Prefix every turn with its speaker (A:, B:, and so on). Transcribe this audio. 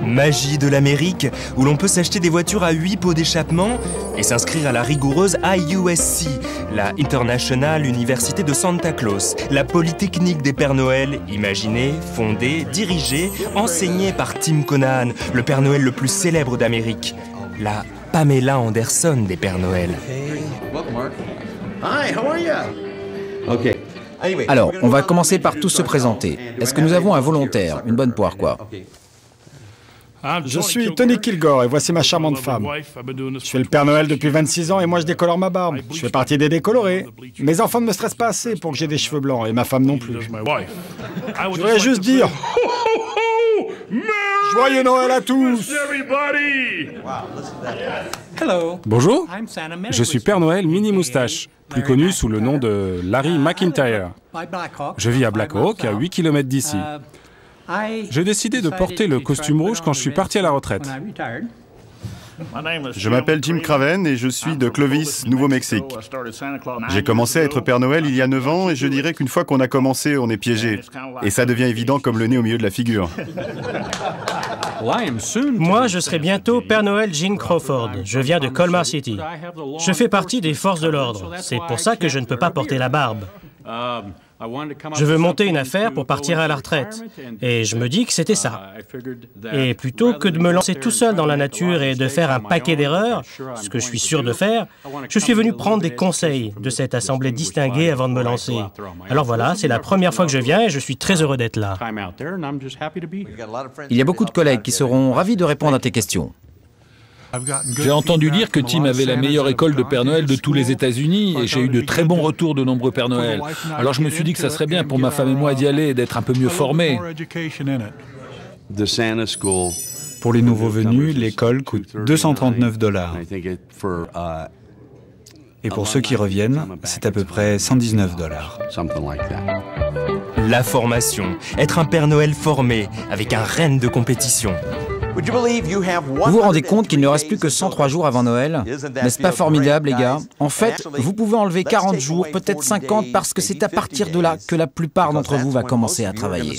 A: Magie de l'Amérique, où l'on peut s'acheter des voitures à 8 pots d'échappement et s'inscrire à la rigoureuse IUSC, la International Université de Santa Claus, la polytechnique des Pères Noël, imaginée, fondée, dirigée, enseignée par Tim Conahan, le Père Noël le plus célèbre d'Amérique, la Pamela Anderson des Pères Noël.
B: Alors, on va commencer par tous se présenter. Est-ce que nous avons un volontaire? Une bonne poire, quoi.
C: Je suis Tony Kilgore et voici ma charmante femme. Je suis le Père Noël depuis 26 ans et moi je décolore ma barbe. Je fais partie des décolorés. Mes enfants ne me stressent pas assez pour que j'ai des cheveux blancs et ma femme non plus. Je voudrais juste dire... Joyeux Noël à tous!
D: Bonjour, je suis Père Noël Mini Moustache, plus connu sous le nom de Larry McIntyre. Je vis à Black Hawk, à 8 km d'ici. J'ai décidé de porter le costume rouge quand je suis parti à la retraite.
E: Je m'appelle Jim Craven et je suis de Clovis, Nouveau-Mexique. J'ai commencé à être Père Noël il y a 9 ans et je dirais qu'une fois qu'on a commencé, on est piégé. Et ça devient évident comme le nez au milieu de la figure.
F: Moi, je serai bientôt Père Noël Gene Crawford. Je viens de Colmar City. Je fais partie des forces de l'ordre. C'est pour ça que je ne peux pas porter la barbe. Je veux monter une affaire pour partir à la retraite. Et je me dis que c'était ça. Et plutôt que de me lancer tout seul dans la nature et de faire un paquet d'erreurs, ce que je suis sûr de faire, je suis venu prendre des conseils de cette assemblée distinguée avant de me lancer. Alors voilà, c'est la première fois que je viens et je suis très heureux d'être là.
B: Il y a beaucoup de collègues qui seront ravis de répondre à tes questions.
G: J'ai entendu dire que Tim avait la meilleure école de Père Noël de tous les États-Unis et j'ai eu de très bons retours de nombreux Pères Noël. Alors je me suis dit que ça serait bien pour ma femme et moi d'y aller et d'être un peu mieux formés.
H: Pour les nouveaux venus, l'école coûte 239 $. Et pour ceux qui reviennent, c'est à peu près 119 $.
A: La formation, être un Père Noël formé, avec un renne de compétition.
B: Vous vous rendez compte qu'il ne reste plus que 103 jours avant Noël? N'est-ce pas formidable, les gars? En fait, vous pouvez enlever 40 jours, peut-être 50, parce que c'est à partir de là que la plupart d'entre vous va commencer à travailler.